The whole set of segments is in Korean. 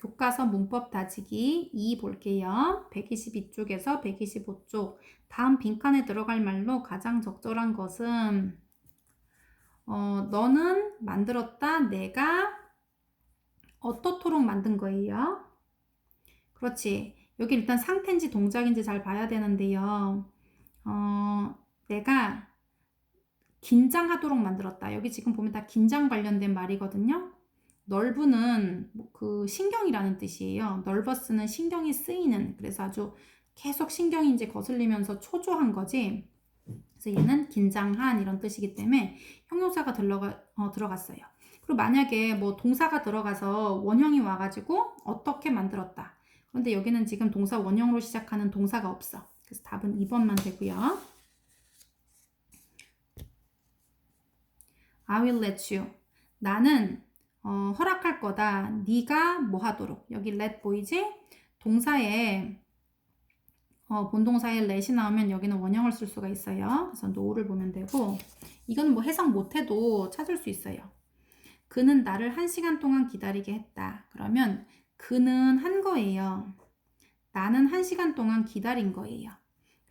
교과서 문법 다지기 2 볼게요. 122쪽에서 125쪽. 다음 빈칸에 들어갈 말로 가장 적절한 것은 너는 만들었다. 내가 어떻도록 만든 거예요? 그렇지. 여기 일단 상태인지 동작인지 잘 봐야 되는데요. 내가 긴장하도록 만들었다. 여기 지금 보면 다 긴장 관련된 말이거든요. 널브는 그 신경이라는 뜻이에요. 널버스는 신경이 쓰이는, 그래서 아주 계속 신경이 이제 거슬리면서 초조한 거지. 그래서 얘는 긴장한 이런 뜻이기 때문에 형용사가 들어갔어요. 그리고 만약에 뭐 동사가 들어가서 원형이 와가지고 어떻게 만들었다. 그런데 여기는 지금 동사 원형으로 시작하는 동사가 없어. 그래서 답은 2번만 되고요. I will let you. 나는 허락할 거다. 네가 뭐 하도록. 여기 let 보이지? 동사에 본동사에 let이 나오면 여기는 원형을 쓸 수가 있어요. 그래서 no를 보면 되고, 이건 뭐 해석 못해도 찾을 수 있어요. 그는 나를 1시간 동안 기다리게 했다. 그러면 그는 한 거예요. 나는 1시간 동안 기다린 거예요.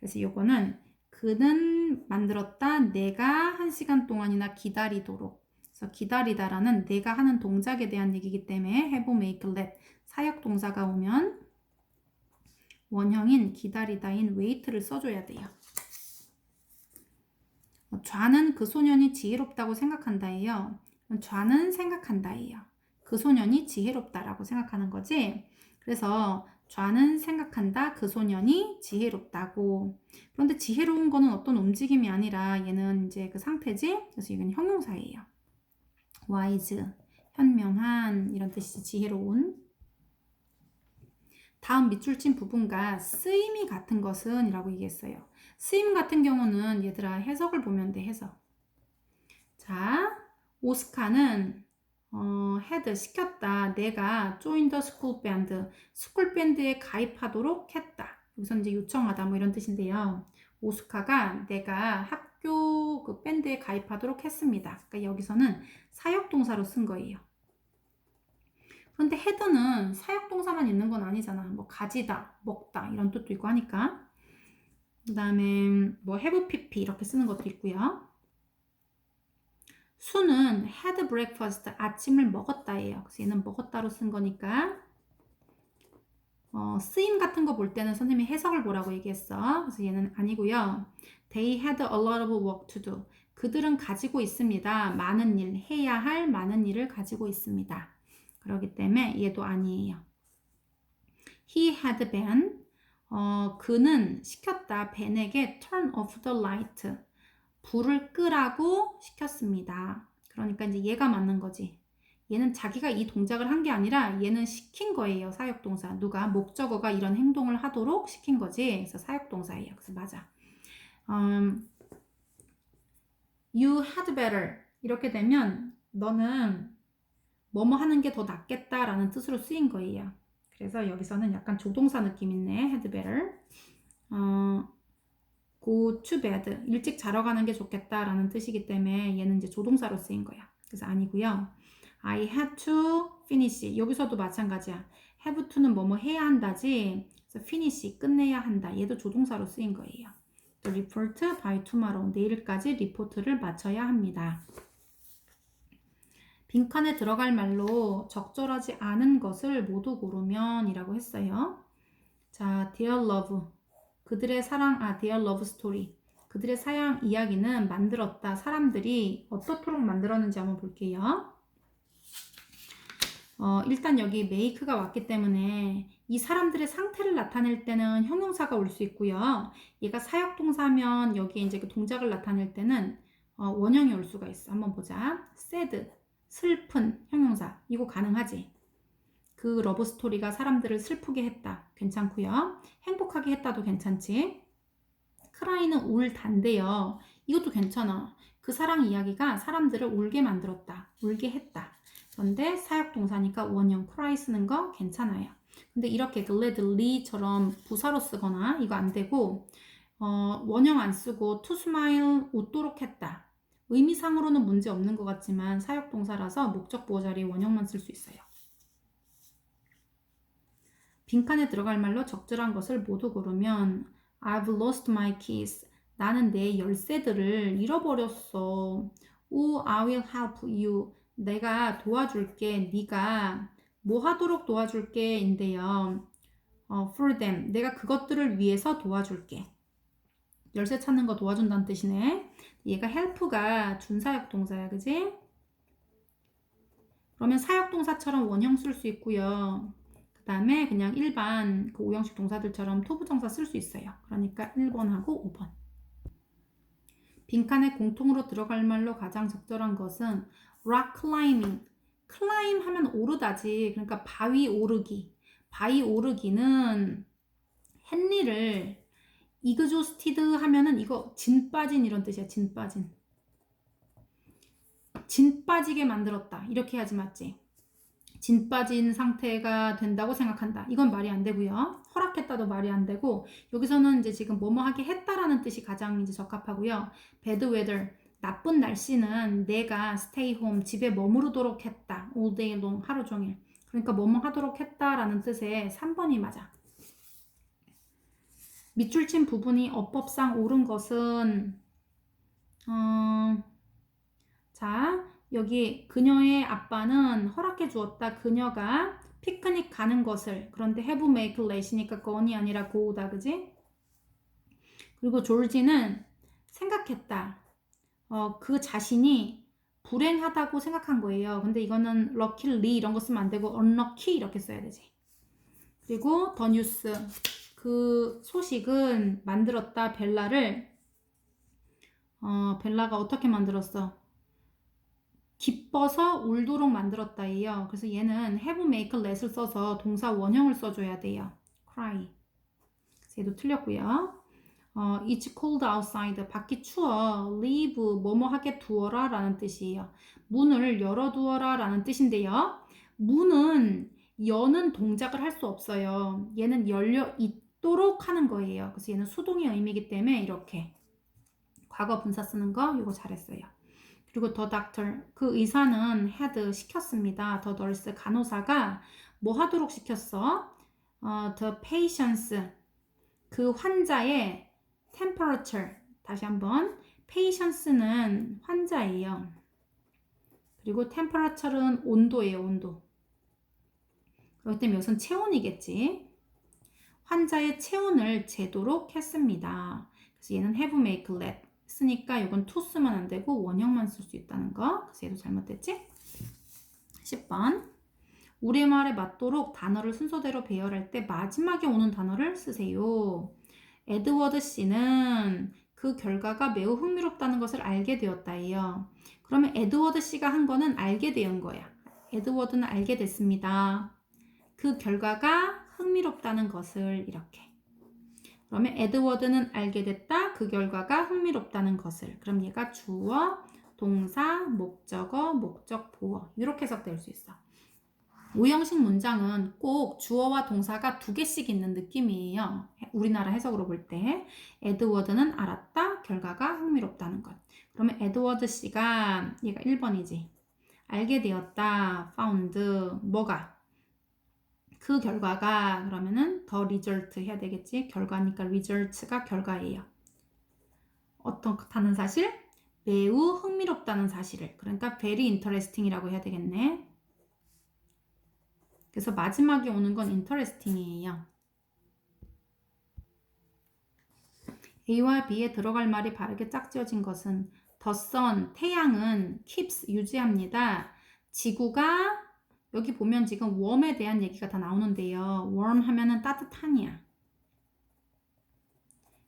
그래서 이거는 그는 만들었다. 내가 1시간 동안이나 기다리도록. 그래서 기다리다라는 내가 하는 동작에 대한 얘기이기 때문에 have, make, let 사역 동사가 오면 원형인 기다리다인 wait를 써줘야 돼요. 좌는 그 소년이 지혜롭다고 생각한다예요. 좌는 생각한다예요. 그 소년이 지혜롭다라고 생각하는 거지. 그래서 좌는 생각한다. 그 소년이 지혜롭다고. 그런데 지혜로운 거는 어떤 움직임이 아니라 얘는 이제 그 상태지. 그래서 이건 형용사예요. wise, 현명한 이런 뜻이지. 지혜로운. 다음 밑줄 친 부분과 쓰임이 같은 것은 이라고 얘기했어요. 쓰임 같은 경우는 얘들아 해석을 보면 돼. 해석. 자, 오스카는 had 시켰다. 내가 join the school band. 스쿨 밴드에 가입하도록 했다. 여기서 이제 요청하다 뭐 이런 뜻인데요. 오스카가 내가 학교 그 밴드에 가입하도록 했습니다. 그러니까 여기서는 사역 동사로 쓴 거예요. 그런데 had는 사역 동사만 있는 건 아니잖아. 뭐 가지다, 먹다 이런 뜻도 있고 하니까. 그 다음에 뭐 have pp 이렇게 쓰는 것도 있고요. 수는 had breakfast, 아침을 먹었다예요. 그래서 얘는 먹었다로 쓴 거니까 쓰임 같은 거 볼 때는 선생님이 해석을 보라고 얘기했어. 그래서 얘는 아니고요. They had a lot of work to do. 그들은 가지고 있습니다. 많은 일, 해야 할 많은 일을 가지고 있습니다. 그렇기 때문에 얘도 아니에요. He had been, 그는 시켰다. 벤에게 turn off the light. 불을 끄라고 시켰습니다. 그러니까 이제 얘가 맞는 거지. 얘는 자기가 이 동작을 한 게 아니라 얘는 시킨 거예요. 사역동사. 누가? 목적어가 이런 행동을 하도록 시킨 거지. 그래서 사역동사예요. 그래서 맞아. You had better. 이렇게 되면 너는 뭐뭐 하는 게 더 낫겠다라는 뜻으로 쓰인 거예요. 그래서 여기서는 약간 조동사 느낌 있네. had better. go to bed. 일찍 자러 가는 게 좋겠다라는 뜻이기 때문에 얘는 이제 조동사로 쓰인 거야. 그래서 아니고요. I had to finish. 여기서도 마찬가지야. have to는 뭐뭐 해야 한다지. 그래서 finish, 끝내야 한다. 얘도 조동사로 쓰인 거예요. The report by tomorrow. 내일까지 리포트를 마쳐야 합니다. 빈칸에 들어갈 말로 적절하지 않은 것을 모두 고르면 이라고 했어요. 자, dear love. 그들의 사랑, their love story. 그들의 사랑 이야기는 만들었다. 사람들이 어떻도록 만들었는지 한번 볼게요. 일단 여기 make가 왔기 때문에 이 사람들의 상태를 나타낼 때는 형용사가 올 수 있고요. 얘가 사역동사면 여기에 이제 그 동작을 나타낼 때는 원형이 올 수가 있어. 한번 보자. sad, 슬픈 형용사. 이거 가능하지? 그 러브 스토리가 사람들을 슬프게 했다. 괜찮고요. 행복하게 했다도 괜찮지. 크라이는 울단데요. 이것도 괜찮아. 그 사랑 이야기가 사람들을 울게 만들었다. 울게 했다. 그런데 사역동사니까 원형 cry 쓰는 거 괜찮아요. 근데 이렇게 gladly처럼 부사로 쓰거나 이거 안 되고 원형 안 쓰고 to smile 웃도록 했다. 의미상으로는 문제 없는 것 같지만 사역동사라서 목적 보호 자리에 원형만 쓸 수 있어요. 빈칸에 들어갈 말로 적절한 것을 모두 고르면 I've lost my keys. 나는 내 열쇠들을 잃어버렸어. Oh, I will help you. 내가 도와줄게. 네가 뭐 하도록 도와줄게 인데요. For them. 내가 그것들을 위해서 도와줄게. 열쇠 찾는 거 도와준다는 뜻이네. 얘가 help가 준사역 동사야, 그지? 그러면 사역 동사처럼 원형 쓸 수 있고요. 그 다음에 그냥 일반 그 오형식 동사들처럼 토부정사 쓸 수 있어요. 그러니까 1번하고 5번. 빈칸에 공통으로 들어갈 말로 가장 적절한 것은 rock climbing. climb 하면 오르다지. 그러니까 바위 오르기. 바위 오르기는 헨리를 이그조스티드 하면은 이거 진 빠진 이런 뜻이야. 진 빠진. 진 빠지게 만들었다. 이렇게 해야지 맞지? 진 빠진 상태가 된다고 생각한다. 이건 말이 안 되고요. 허락했다도 말이 안 되고 여기서는 이제 지금 뭐뭐 하게 했다라는 뜻이 가장 이제 적합하고요. bad weather. 나쁜 날씨는 내가 stay home. 집에 머무르도록 했다. all day long. 하루 종일. 그러니까 뭐뭐 하도록 했다라는 뜻의 3번이 맞아. 밑줄 친 부분이 어법상 옳은 것은 자, 여기 그녀의 아빠는 허락해 주었다. 그녀가 피크닉 가는 것을. 그런데 have make let이니까 gone이 아니라 go다, 그지? 그리고 졸지는 생각했다. 그 자신이 불행하다고 생각한 거예요. 근데 이거는 luckily 이런 거 쓰면 안 되고 unlucky 이렇게 써야 되지. 그리고 the news. 그 소식은 만들었다. 벨라를 벨라가 어떻게 만들었어? 기뻐서 울도록 만들었다예요. 그래서 얘는 have make let을 써서 동사 원형을 써줘야 돼요. cry. 그래서 얘도 틀렸고요. It's cold outside. 밖이 추워. leave 뭐뭐 하게 두어라 라는 뜻이에요. 문을 열어두어라 라는 뜻인데요. 문은 여는 동작을 할 수 없어요. 얘는 열려 있도록 하는 거예요. 그래서 얘는 수동의 의미이기 때문에 이렇게 과거 분사 쓰는 거 이거 잘했어요. 그리고 the doctor, 그 의사는 had 시켰습니다. the nurse, 간호사가 뭐 하도록 시켰어? the patient's, 그 환자의 temperature, 다시 한번 patient는 환자예요. 그리고 temperature는 온도예요. 온도. 그렇기 때문에 이것은 체온이겠지. 환자의 체온을 재도록 했습니다. 그래서 얘는 have make let 쓰니까 이건 to 쓰면 안 되고 원형만 쓸 수 있다는 거. 그래서 얘도 잘못됐지? 10번. 우리말에 맞도록 단어를 순서대로 배열할 때 마지막에 오는 단어를 쓰세요. 에드워드 씨는 그 결과가 매우 흥미롭다는 것을 알게 되었다예요. 그러면 에드워드 씨가 한 거는 알게 된 거야. 에드워드는 알게 됐습니다. 그 결과가 흥미롭다는 것을 이렇게. 그러면 에드워드는 알게 됐다. 그 결과가 흥미롭다는 것을. 그럼 얘가 주어, 동사, 목적어, 목적, 보어 이렇게 해석될 수 있어. 오형식 문장은 꼭 주어와 동사가 2개씩 있는 느낌이에요. 우리나라 해석으로 볼 때 에드워드는 알았다. 결과가 흥미롭다는 것. 그러면 에드워드 씨가 얘가 1번이지. 알게 되었다. found 뭐가? 그 결과가 그러면은 더 result 해야 되겠지. 결과니까 result가 결과예요. 어떻다는 사실? 매우 흥미롭다는 사실을. 그러니까 very interesting이라고 해야 되겠네. 그래서 마지막에 오는 건 interesting이에요. A와 B에 들어갈 말이 바르게 짝지어진 것은 the sun, 태양은 keeps, 유지합니다. 지구가 여기 보면 지금 웜에 대한 얘기가 다 나오는데요. warm 하면은 따뜻한이야.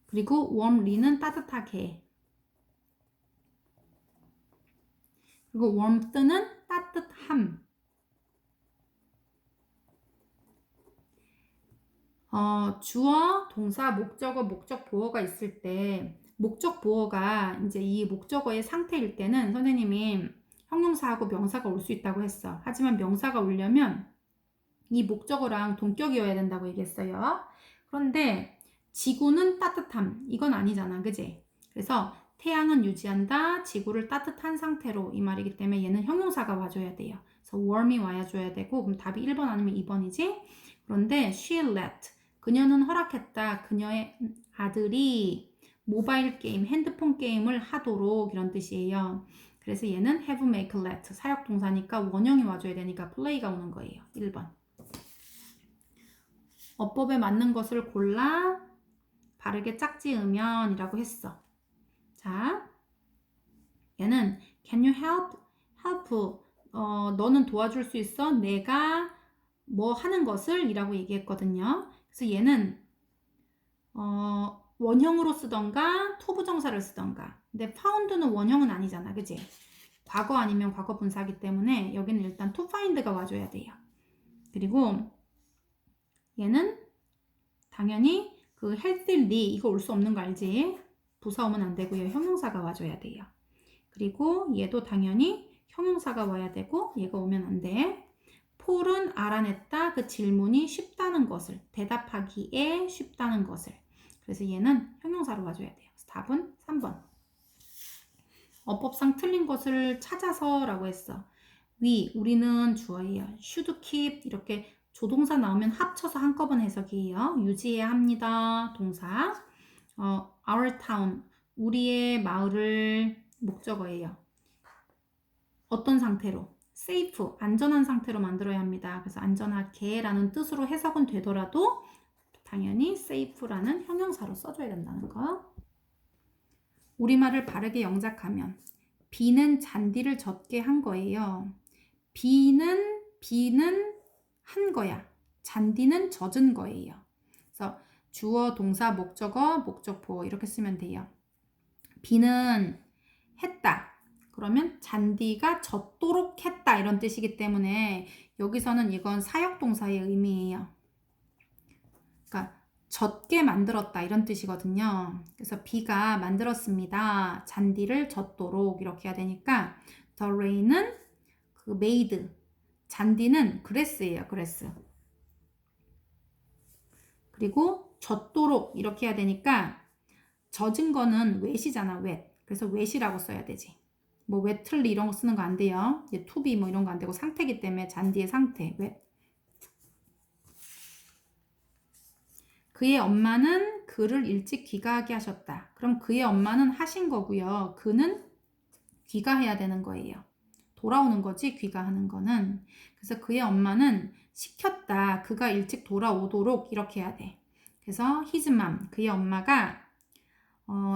그리고 warmly는 따뜻하게. 그리고 warmth는 따뜻함. 주어, 동사, 목적어, 목적 보어가 있을 때 목적 보어가 이제 이 목적어의 상태일 때는 선생님이 형용사하고 명사가 올 수 있다고 했어. 하지만 명사가 오려면 이 목적어랑 동격이어야 된다고 얘기했어요. 그런데 지구는 따뜻함. 이건 아니잖아. 그지? 그래서 태양은 유지한다. 지구를 따뜻한 상태로 이 말이기 때문에 얘는 형용사가 와줘야 돼요. 그래서 warm이 와줘야 되고 그럼 답이 1번 아니면 2번이지? 그런데 she let, 그녀는 허락했다. 그녀의 아들이 모바일 게임, 핸드폰 게임을 하도록 이런 뜻이에요. 그래서 얘는 have, make, let 사역동사니까 원형이 와줘야 되니까 play가 오는 거예요. 1번. 어법에 맞는 것을 골라 바르게 짝지으면 이라고 했어. 자, 얘는 can you help 너는 도와줄 수 있어? 내가 뭐 하는 것을 이라고 얘기했거든요. 그래서 얘는 원형으로 쓰던가 투부정사를 쓰던가. 근데 found는 원형은 아니잖아, 그치? 과거 아니면 과거 분사기 때문에 여기는 일단 to find가 와줘야 돼요. 그리고 얘는 당연히 그 healthily 이거 올 수 없는 거 알지? 부사 오면 안 되고요. 형용사가 와줘야 돼요. 그리고 얘도 당연히 형용사가 와야 되고 얘가 오면 안 돼. 폴은 알아냈다. 그 질문이 쉽다는 것을, 대답하기에 쉽다는 것을. 그래서 얘는 형용사로 와줘야 돼요. 그래서 답은 3번. 어법상 틀린 것을 찾아서 라고 했어. 우리는 주어예요. should keep 이렇게 조동사 나오면 합쳐서 한꺼번에 해석이에요. 유지해야 합니다. 동사. our town 우리의 마을을 목적어예요. 어떤 상태로? safe 안전한 상태로 만들어야 합니다. 그래서 안전하게 라는 뜻으로 해석은 되더라도 당연히 safe라는 형용사로 써줘야 된다는 거. 우리말을 바르게 영작하면 비는 잔디를 젖게 한 거예요. 비는 한 거야. 잔디는 젖은 거예요. 그래서 주어, 동사, 목적어, 목적보 이렇게 쓰면 돼요. 비는 했다. 그러면 잔디가 젖도록 했다 이런 뜻이기 때문에 여기서는 이건 사역동사의 의미예요. 그러니까 젖게 만들었다 이런 뜻이거든요. 그래서 비가 만들었습니다. 잔디를 젖도록 이렇게 해야 되니까 the rain은 그 made, 잔디는 grass예요. grass. 그리고 젖도록 이렇게 해야 되니까 젖은 거는 wet이잖아. wet. 그래서 wet이라고 써야 되지. 뭐 wetly 이런 거 쓰는 거 안 돼요. to be 뭐 이런 거 안 되고 상태이기 때문에 잔디의 상태. wet. 그의 엄마는 그를 일찍 귀가하게 하셨다. 그럼 그의 엄마는 하신 거고요. 그는 귀가해야 되는 거예요. 돌아오는 거지 귀가하는 거는. 그래서 그의 엄마는 시켰다. 그가 일찍 돌아오도록 이렇게 해야 돼. 그래서 his mom 그의 엄마가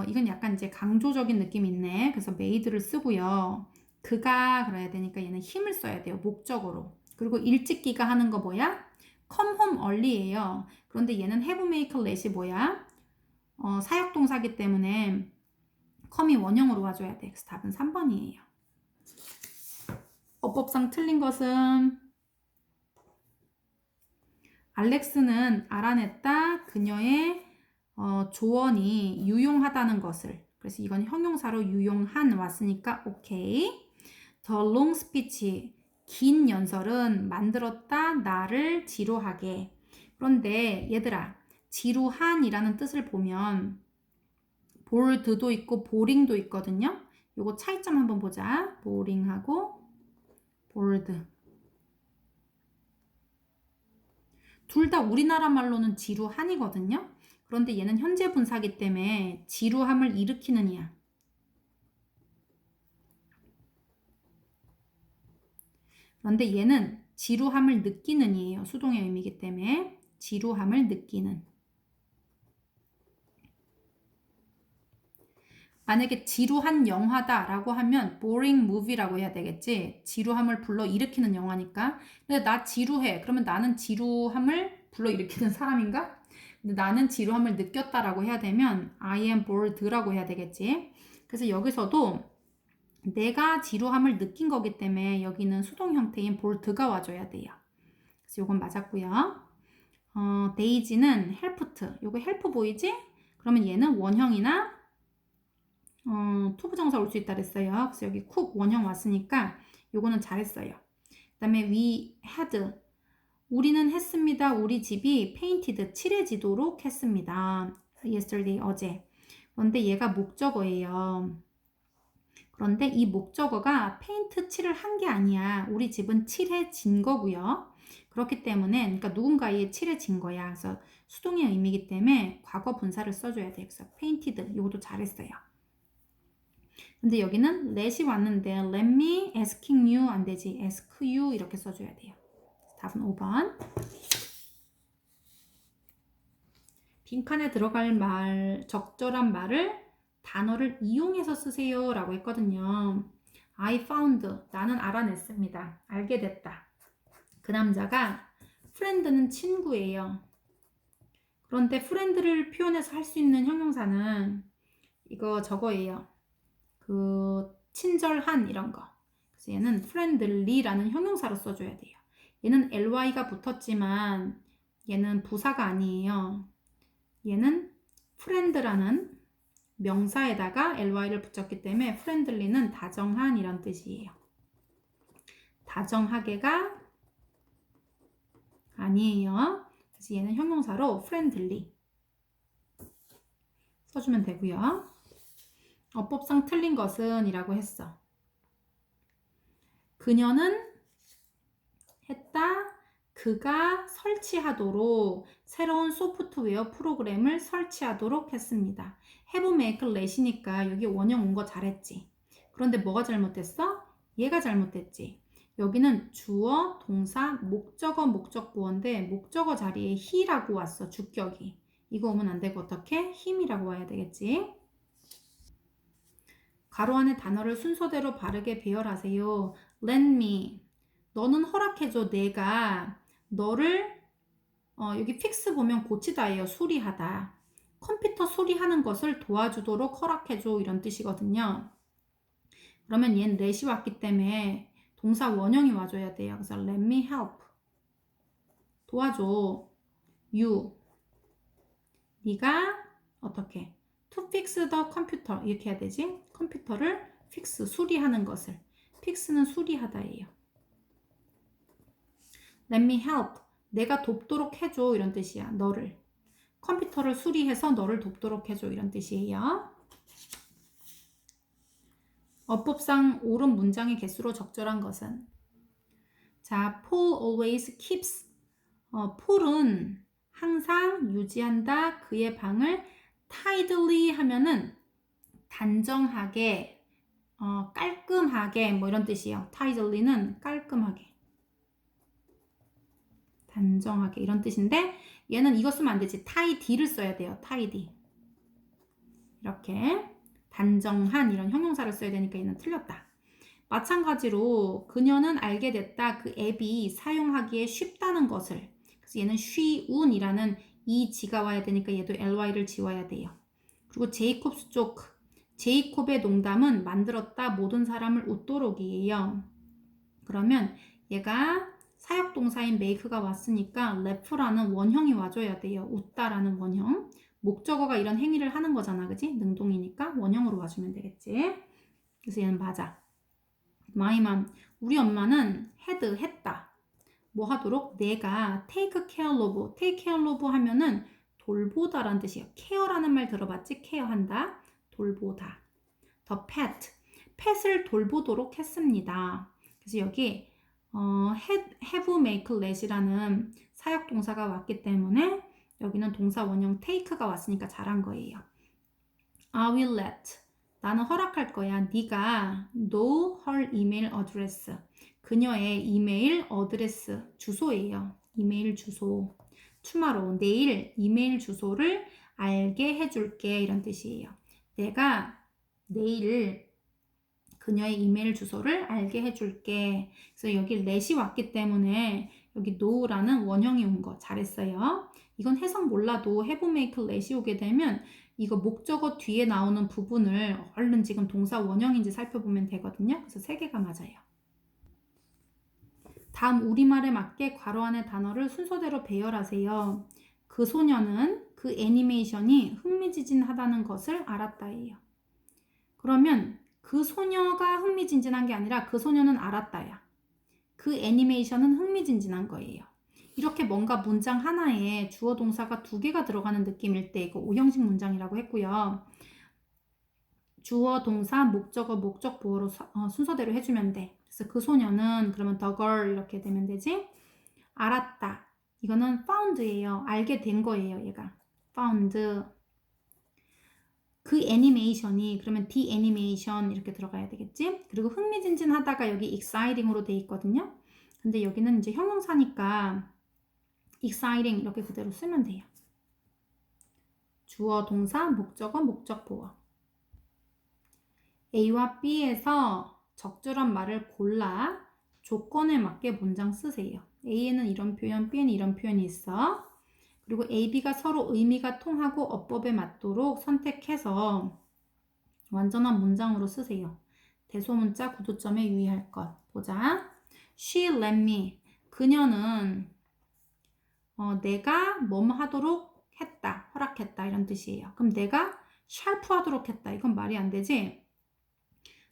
이건 약간 이제 강조적인 느낌이 있네. 그래서 made를 쓰고요. 그가 그래야 되니까 얘는 힘을 써야 돼요. 목적으로. 그리고 일찍 귀가하는 거 뭐야? come home early예요. 그런데 얘는 have, make, let이 뭐야? 사역동사기 때문에 come이 원형으로 와줘야 돼. 그래서 답은 3번이에요. 어법상 틀린 것은 알렉스는 알아냈다. 그녀의 조언이 유용하다는 것을. 그래서 이건 형용사로 유용한 왔으니까 오케이. The long speech 긴 연설은 만들었다 나를 지루하게. 그런데 얘들아 지루한이라는 뜻을 보면 bored도 있고 boring도 있거든요. 요거 차이점 한번 보자. boring하고 bored. 둘 다 우리나라 말로는 지루한이거든요. 그런데 얘는 현재 분사기 때문에 지루함을 일으키는 이야. 그런데 얘는 지루함을 느끼는 이에요. 수동의 의미이기 때문에 지루함을 느끼는. 만약에 지루한 영화다라고 하면 boring movie라고 해야 되겠지. 지루함을 불러일으키는 영화니까. 근데 나 지루해. 그러면 나는 지루함을 불러일으키는 사람인가? 근데 나는 지루함을 느꼈다라고 해야 되면 I am bored라고 해야 되겠지. 그래서 여기서도 내가 지루함을 느낀 거기 때문에 여기는 수동 형태인 bored가 와줘야 돼요. 그래서 이건 맞았고요. 데이지는 helped. 요거 help 보이지? 그러면 얘는 원형이나 투부정사 올 수 있다 그랬어요. 그래서 여기 쿡 원형 왔으니까 요거는 잘했어요. 그 다음에 we had 우리는 했습니다. 우리 집이 painted 칠해지도록 했습니다. yesterday 어제. 그런데 얘가 목적어예요. 그런데 이 목적어가 페인트 칠을 한 게 아니야. 우리 집은 칠해진 거고요. 그렇기 때문에 그러니까 누군가에 칠해진 거야. 그래서 수동의 의미이기 때문에 과거 분사를 써줘야 돼. 그래서 painted 이것도 잘했어요. 근데 여기는 let이 왔는데 let me asking you 안 되지. ask you 이렇게 써줘야 돼요. 답은 5번. 빈칸에 들어갈 말, 적절한 말을 단어를 이용해서 쓰세요 라고 했거든요. I found, 나는 알아냈습니다. 알게 됐다. 그 남자가 friend는 친구예요. 그런데 friend를 표현해서 할 수 있는 형용사는 이거 저거예요. 그 친절한 이런 거. 그래서 얘는 friendly라는 형용사로 써줘야 돼요. 얘는 ly가 붙었지만 얘는 부사가 아니에요. 얘는 friend라는 명사에다가 ly를 붙였기 때문에 friendly는 다정한 이런 뜻이에요. 다정하게가 아니에요. 그래서 얘는 형용사로 friendly 써주면 되고요. 어법상 틀린 것은 이라고 했어. 그녀는 했다. 그가 설치하도록 새로운 소프트웨어 프로그램을 설치하도록 했습니다. have make let이니까 여기 원형 온 거 잘했지. 그런데 뭐가 잘못됐어? 얘가 잘못됐지. 여기는 주어, 동사, 목적어, 목적보어인데 목적어 자리에 he라고 왔어. 주격이. 이거 오면 안 되고 어떻게? him이라고 와야 되겠지. 가로 안에 단어를 순서대로 바르게 배열하세요. Let me. 너는 허락해줘. 내가 너를 여기 fix 보면 고치다예요. 수리하다. 컴퓨터 수리하는 것을 도와주도록 허락해줘. 이런 뜻이거든요. 그러면 얘는 let이 왔기 때문에 동사 원형이 와줘야 돼요. 그래서 let me help. 도와줘. you. 네가 어떻게? to fix the computer. 이렇게 해야 되지? 컴퓨터를 fix, 수리하는 것을. fix는 수리하다예요. Let me help. 내가 돕도록 해줘. 이런 뜻이야. 너를. 컴퓨터를 수리해서 너를 돕도록 해줘. 이런 뜻이에요. 어법상 옳은 문장의 개수로 적절한 것은 자, Paul always keeps. Paul은 항상 유지한다. 그의 방을 tidily 하면은 단정하게, 깔끔하게 뭐 이런 뜻이에요. tidy는 깔끔하게. 단정하게 이런 뜻인데 얘는 이거 쓰면 안 되지. tidy를 써야 돼요. tidy. 이렇게 단정한 이런 형용사를 써야 되니까 얘는 틀렸다. 마찬가지로 그녀는 알게 됐다. 그 앱이 사용하기에 쉽다는 것을. 그래서 얘는 쉬운이라는 이 지가 와야 되니까 얘도 ly를 지워야 돼요. 그리고 제이콥스 조크. 제이콥의 농담은 만들었다 모든 사람을 웃도록이에요. 그러면 얘가 사역동사인 make가 왔으니까 laughla는 원형이 와줘야 돼요. 웃다라는 원형. 목적어가 이런 행위를 하는 거잖아. 그지? 능동이니까 원형으로 와주면 되겠지. 그래서 얘는 맞아. My mom. 우리 엄마는 했다. 뭐 하도록? 내가 take care of. take care of 하면은 돌보다라는 뜻이에요. care라는 말 들어봤지? care한다. 돌보다. The pet. 펫을 돌보도록 했습니다. 그래서 여기 have, make, let이라는 사역동사가 왔기 때문에 여기는 동사 원형 take가 왔으니까 잘한 거예요. I will let. 나는 허락할 거야. 네가 know her email address. 그녀의 이메일 어드레스 주소예요. 이메일 주소. tomorrow 내일 이메일 주소를 알게 해줄게 이런 뜻이에요. 내가 내일 그녀의 이메일 주소를 알게 해줄게. 그래서 여기 let이 왔기 때문에 여기 know라는 원형이 온 거 잘했어요. 이건 해석 몰라도 have, make, let이 오게 되면 이거 목적어 뒤에 나오는 부분을 얼른 지금 동사 원형인지 살펴보면 되거든요. 그래서 3개가 맞아요. 다음 우리말에 맞게 괄호 안의 단어를 순서대로 배열하세요. 그 소녀는 그 애니메이션이 흥미진진하다는 것을 알았다예요. 그러면 그 소녀가 흥미진진한 게 아니라 그 소녀는 알았다야. 그 애니메이션은 흥미진진한 거예요. 이렇게 뭔가 문장 하나에 주어 동사가 2개가 들어가는 느낌일 때 이거 5형식 문장이라고 했고요. 주어 동사 목적어 목적보어로 순서대로 해주면 돼. 그래서 그 소녀는 그러면 the girl 이렇게 되면 되지. 알았다. 이거는 found예요. 알게 된 거예요, 얘가. found. 그 애니메이션이 그러면 the animation 이렇게 들어가야 되겠지? 그리고 흥미진진하다가 여기 exciting으로 돼 있거든요. 근데 여기는 이제 형용사니까 exciting 이렇게 그대로 쓰면 돼요. 주어, 동사, 목적어, 목적보어. A와 B에서 적절한 말을 골라 조건에 맞게 문장 쓰세요. A에는 이런 표현, B에는 이런 표현이 있어. 그리고 A, B가 서로 의미가 통하고 어법에 맞도록 선택해서 완전한 문장으로 쓰세요. 대소문자 구두점에 유의할 것. 보자. She let me. 그녀는 내가 뭐뭐 하도록 했다. 허락했다. 이런 뜻이에요. 그럼 내가 샤르프 하도록 했다. 이건 말이 안 되지?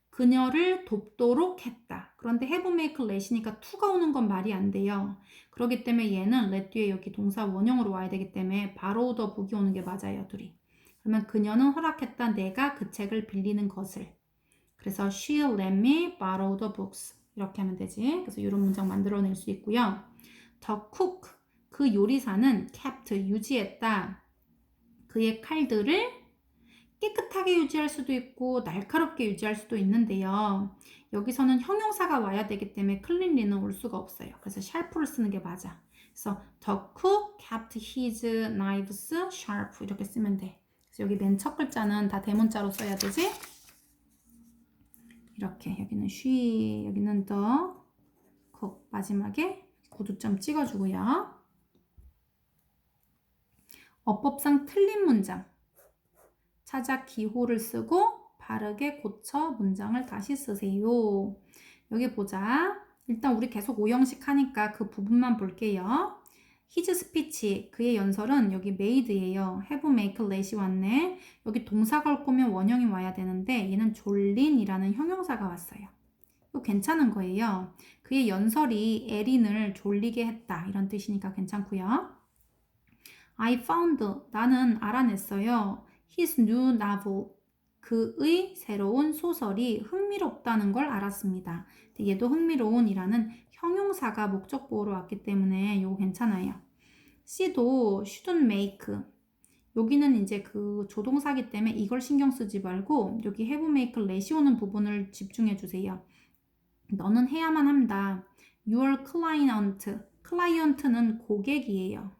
그녀를 돕도록 했다. 그런데 have make let이니까 to가 오는 건 말이 안 돼요. 그렇기 때문에 얘는 let 뒤에 여기 동사 원형으로 와야 되기 때문에 바로 더 북이 오는 게 맞아요. 둘이. 그러면 그녀는 허락했다. 내가 그 책을 빌리는 것을. 그래서 she let me borrow the books. 이렇게 하면 되지. 그래서 이런 문장 만들어낼 수 있고요. The cook. 그 요리사는 kept. 유지했다. 그의 칼들을 깨끗하게 유지할 수도 있고 날카롭게 유지할 수도 있는데요. 여기서는 형용사가 와야 되기 때문에 cleanly는 올 수가 없어요. 그래서 sharp를 쓰는 게 맞아. 그래서 the cook kept his knives sharp 이렇게 쓰면 돼. 그래서 여기 맨 첫 글자는 다 대문자로 써야 되지. 이렇게 여기는 she, 여기는 the cook 마지막에 구두점 찍어주고요. 어법상 틀린 문장 찾아 기호를 쓰고 바르게 고쳐 문장을 다시 쓰세요. 여기 보자. 일단 우리 계속 5형식 하니까 그 부분만 볼게요. his speech, 그의 연설은 여기 made예요. have, make, let이 왔네. 여기 동사가 올 거면 원형이 와야 되는데 얘는 졸린이라는 형용사가 왔어요. 이거 괜찮은 거예요. 그의 연설이 에린을 졸리게 했다. 이런 뜻이니까 괜찮고요. I found, 나는 알아냈어요. His new novel, 그의 새로운 소설이 흥미롭다는 걸 알았습니다. 얘도 흥미로운이라는 형용사가 목적보호로 왔기 때문에 이거 괜찮아요. C도 shouldn't make, 여기는 이제 그 조동사기 때문에 이걸 신경 쓰지 말고 여기 have, make, let이 오는 부분을 집중해 주세요. 너는 해야만 한다. Your client, client는 고객이에요.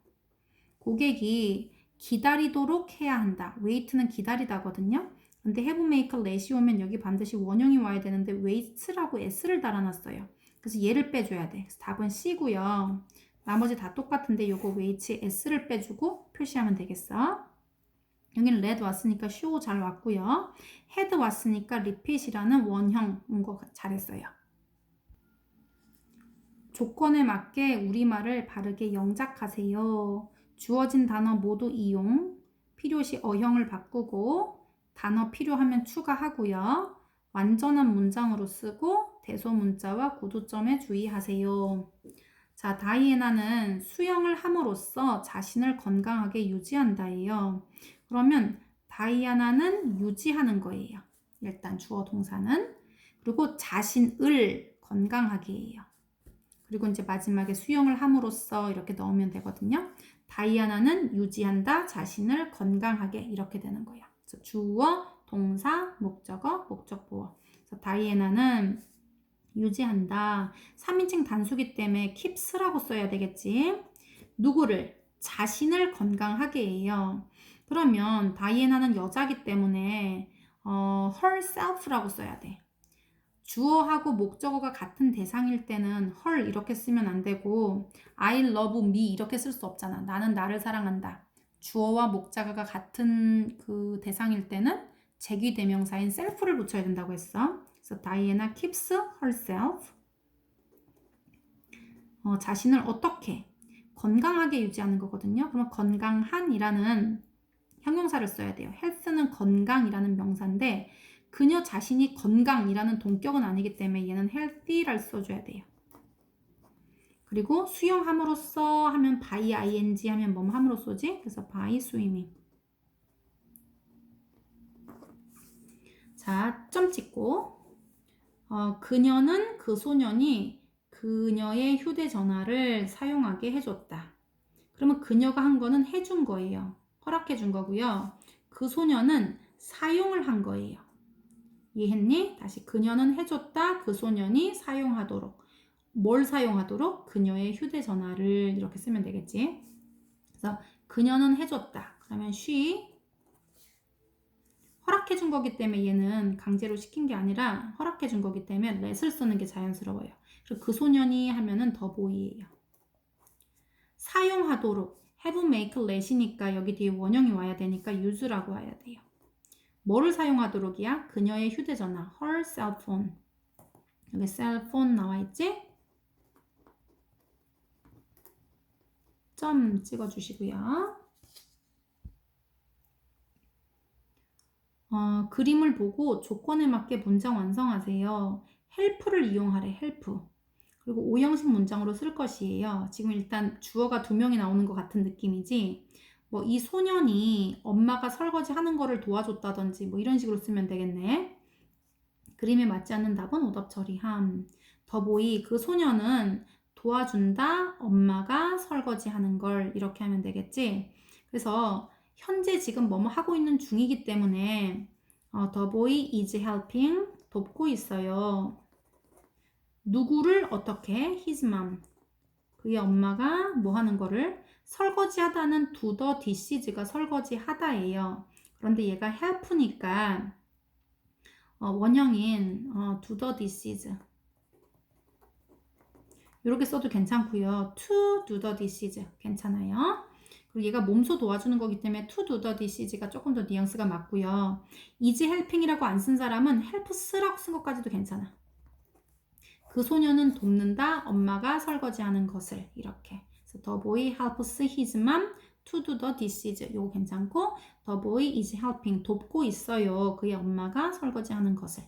고객이 기다리도록 해야 한다. wait는 기다리다거든요. 근데 have, make, let이 오면 여기 반드시 원형이 와야 되는데 wait라고 s를 달아놨어요. 그래서 얘를 빼줘야 돼. 그래서 답은 C고요. 나머지 다 똑같은데 요거 wait에 s를 빼주고 표시하면 되겠어. 여기는 let 왔으니까 show 잘 왔고요. had 왔으니까 repeat이라는 원형 온 거 잘했어요. 조건에 맞게 우리말을 바르게 영작하세요. 주어진 단어 모두 이용, 필요시 어형을 바꾸고 단어 필요하면 추가하고요. 완전한 문장으로 쓰고 대소문자와 구두점에 주의하세요. 자, 다이애나는 수영을 함으로써 자신을 건강하게 유지한다예요. 그러면 다이애나는 유지하는 거예요. 일단 주어 동사는. 그리고 자신을 건강하게 해요. 그리고 이제 마지막에 수영을 함으로써 이렇게 넣으면 되거든요. 다이아나는 유지한다, 자신을 건강하게 이렇게 되는 거예요. 그래서 주어, 동사, 목적어, 목적보어. 그래서 다이애나는 유지한다. 3인칭 단수기 때문에 keeps라고 써야 되겠지. 누구를? 자신을 건강하게 해요. 그러면 다이애나는 여자기 때문에 herself라고 써야 돼. 주어하고 목적어가 같은 대상일 때는 her 이렇게 쓰면 안 되고 I love me 이렇게 쓸 수 없잖아. 나는 나를 사랑한다. 주어와 목적어가 같은 그 대상일 때는 제귀대명사인 self를 붙여야 된다고 했어. 그래서 Diana keeps herself. 자신을 어떻게? 건강하게 유지하는 거거든요. 그러면 건강한이라는 형용사를 써야 돼요. health는 건강이라는 명사인데 그녀 자신이 건강이라는 동격은 아니기 때문에 얘는 healthy를 써줘야 돼요. 그리고 수영함으로써 하면 by ing 하면 뭐 함으로 쏘지? 그래서 by swimming. 자, 점 찍고 그녀는 그 소년이 그녀의 휴대전화를 사용하게 해줬다. 그러면 그녀가 한 거는 해준 거예요. 허락해 준 거고요. 그 소년은 사용을 한 거예요. 이해했니? 다시 그녀는 해줬다. 그 소년이 사용하도록. 뭘 사용하도록? 그녀의 휴대전화를 이렇게 쓰면 되겠지. 그래서 그녀는 해줬다. 그러면 she 허락해 준 거기 때문에 얘는 강제로 시킨 게 아니라 허락해 준 거기 때문에 let을 쓰는 게 자연스러워요. 그리고 그 소년이 하면은 더 보이예요. 사용하도록 have make let이니까 여기 뒤에 원형이 와야 되니까 use라고 와야 돼요. 뭐를 사용하도록이야? 그녀의 휴대전화 her cell phone. 여기 cell phone 나와 있지? 점 찍어 주시고요. 그림을 보고 조건에 맞게 문장 완성하세요. help를 이용하래. help. 그리고 오형식 문장으로 쓸 것이에요. 지금 일단 주어가 2명이 나오는 것 같은 느낌이지. 뭐 이 소년이 엄마가 설거지 하는 거를 도와줬다든지 뭐 이런 식으로 쓰면 되겠네. 그림에 맞지 않는 답은 오답 처리함. 더보이 그 소년은 도와준다. 엄마가 설거지 하는 걸 이렇게 하면 되겠지. 그래서 현재 지금 뭐뭐 하고 있는 중이기 때문에 the boy is helping 돕고 있어요. 누구를 어떻게? His mom. 그의 엄마가 뭐 하는 거를? 설거지 하다는 do the dises가 설거지 하다예요. 그런데 얘가 help니까 원형인 do the dishes 이렇게 써도 괜찮고요. to do the dishes 괜찮아요. 그리고 얘가 몸소 도와주는 거기 때문에 to do the dishes가 조금 더 뉘앙스가 맞고요. is helping이라고 안 쓴 사람은 helps라고 쓴 것까지도 괜찮아. 그 소년은 돕는다. 엄마가 설거지하는 것을 이렇게. 그래서 the boy helps his mom to do the dishes. 요거 괜찮고 the boy is helping 돕고 있어요. 그의 엄마가 설거지하는 것을.